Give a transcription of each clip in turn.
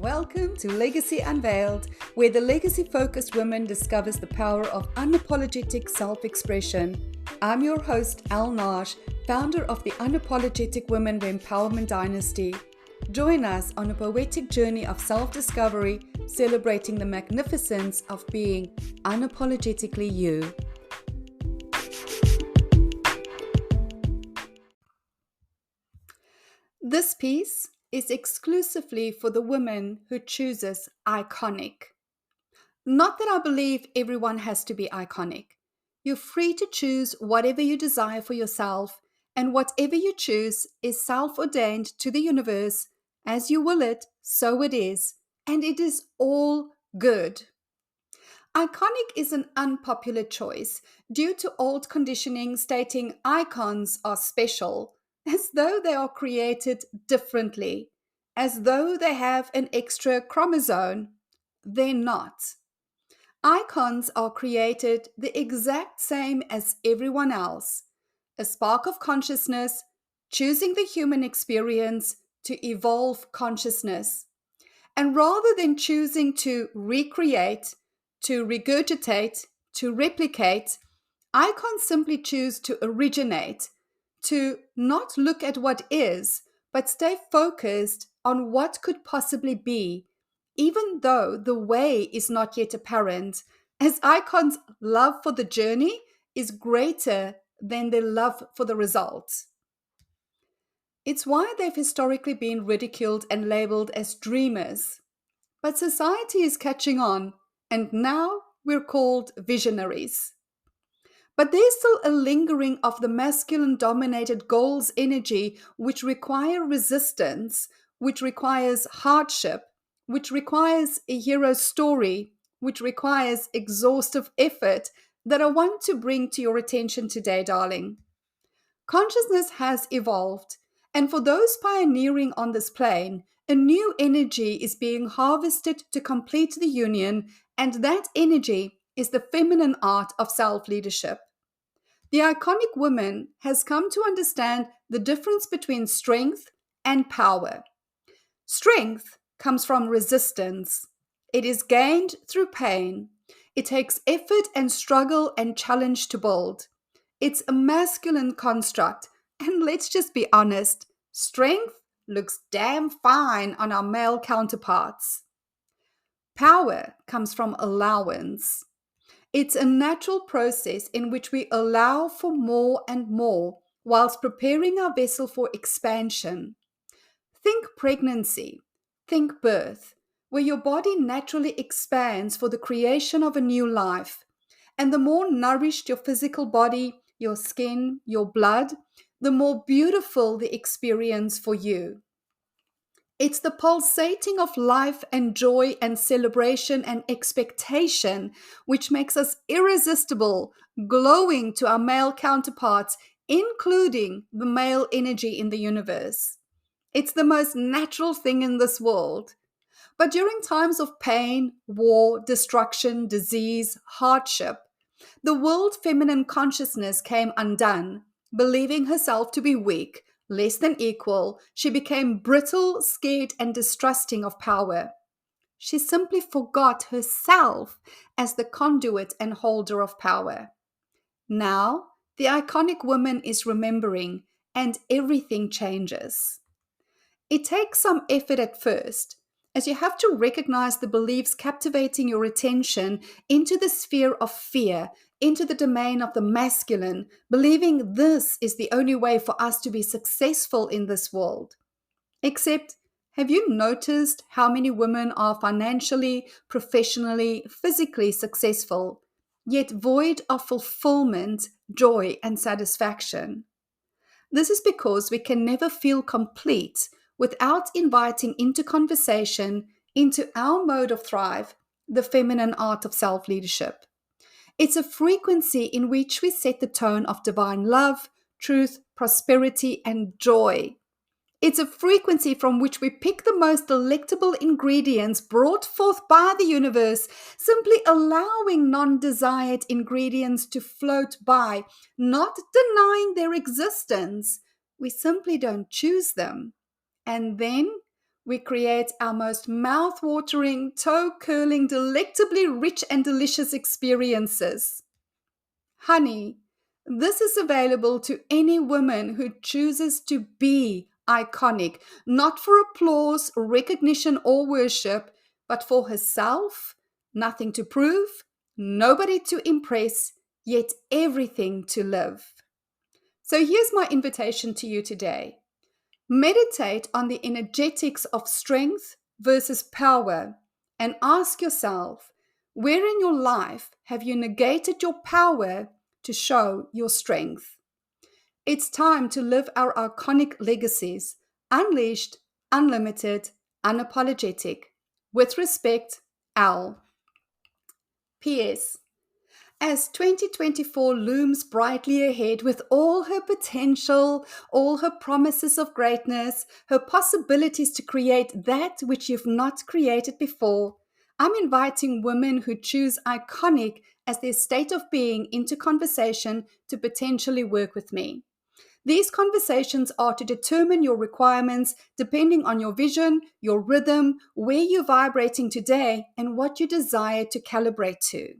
Welcome to Legacy Unveiled, where the legacy-focused woman discovers the power of unapologetic self-expression. I'm your host, Elle Nagy, founder of the Unapologetic Women Empowerment Dynasty. Join us on a poetic journey of self-discovery, celebrating the magnificence of being unapologetically you. This piece is exclusively for the woman who chooses iconic. Not that I believe everyone has to be iconic. You're free to choose whatever you desire for yourself, and whatever you choose is self-ordained to the universe. As you will it, so it is, and it is all good. Iconic is an unpopular choice due to old conditioning stating icons are special, as though they are created differently, as though they have an extra chromosome. They're not. Icons are created the exact same as everyone else. A spark of consciousness, choosing the human experience to evolve consciousness. And rather than choosing to recreate, to regurgitate, to replicate, icons simply choose to originate, to not look at what is, but stay focused on what could possibly be, even though the way is not yet apparent, as icons' love for the journey is greater than their love for the result. It's why they've historically been ridiculed and labeled as dreamers. But society is catching on, and now we're called visionaries. But there's still a lingering of the masculine-dominated goals energy, which require resistance, which requires hardship, which requires a hero story, which requires exhaustive effort, that I want to bring to your attention today, darling. Consciousness has evolved, and for those pioneering on this plane, a new energy is being harvested to complete the union, and that energy is the feminine art of self-leadership. The iconic woman has come to understand the difference between strength and power. Strength comes from resistance. It is gained through pain. It takes effort and struggle and challenge to build. It's a masculine construct, and let's just be honest, strength looks damn fine on our male counterparts. Power comes from allowance. It's a natural process in which we allow for more and more whilst preparing our vessel for expansion. Think pregnancy, think birth, where your body naturally expands for the creation of a new life. And the more nourished your physical body, your skin, your blood, the more beautiful the experience for you. It's the pulsating of life and joy and celebration and expectation which makes us irresistible, glowing to our male counterparts, including the male energy in the universe. It's the most natural thing in this world. But during times of pain, war, destruction, disease, hardship, the world feminine consciousness came undone. Believing herself to be weak, less than equal, she became brittle, scared, and distrusting of power. She simply forgot herself as the conduit and holder of power. Now, the iconic woman is remembering, and everything changes. It takes some effort at first, as you have to recognize the beliefs captivating your attention into the sphere of fear, into the domain of the masculine, believing this is the only way for us to be successful in this world. Except, have you noticed how many women are financially, professionally, physically successful, yet void of fulfillment, joy, and satisfaction? This is because we can never feel complete without inviting into conversation, into our mode of thrive, the feminine art of self-leadership. It's a frequency in which we set the tone of divine love, truth, prosperity, and joy. It's a frequency from which we pick the most delectable ingredients brought forth by the universe, simply allowing non-desired ingredients to float by, not denying their existence. We simply don't choose them. And then we create our most mouth-watering, toe-curling, delectably rich and delicious experiences. Honey, this is available to any woman who chooses to be iconic, not for applause, recognition, or worship, but for herself, nothing to prove, nobody to impress, yet everything to live. So here's my invitation to you today. Meditate on the energetics of strength versus power and ask yourself, where in your life have you negated your power to show your strength? It's time to live our iconic legacies, unleashed, unlimited, unapologetic. With respect, Elle. P.S. As 2024 looms brightly ahead with all her potential, all her promises of greatness, her possibilities to create that which you've not created before, I'm inviting women who choose iconic as their state of being into conversation to potentially work with me. These conversations are to determine your requirements depending on your vision, your rhythm, where you're vibrating today, and what you desire to calibrate to.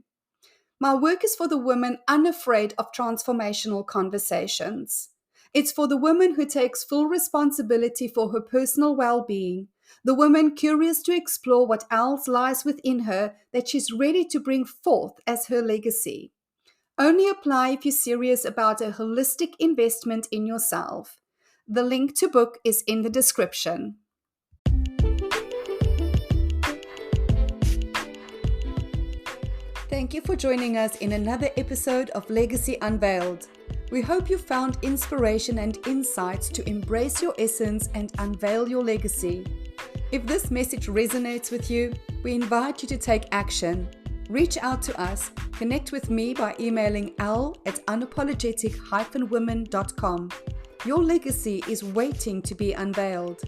My work is for the woman unafraid of transformational conversations. It's for the woman who takes full responsibility for her personal well-being, the woman curious to explore what else lies within her that she's ready to bring forth as her legacy. Only apply if you're serious about a holistic investment in yourself. The link to book is in the description. Thank you for joining us in another episode of Legacy Unveiled. We hope you found inspiration and insights to embrace your essence and unveil your legacy. If this message resonates with you, we invite you to take action. Reach out to us, connect with me by emailing elle@unapologetic-women.com. Your legacy is waiting to be unveiled.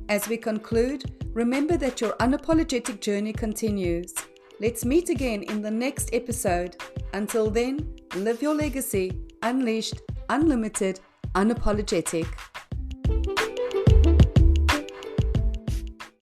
As we conclude, remember that your unapologetic journey continues. Let's meet again in the next episode. Until then, live your legacy, unleashed, unlimited, unapologetic.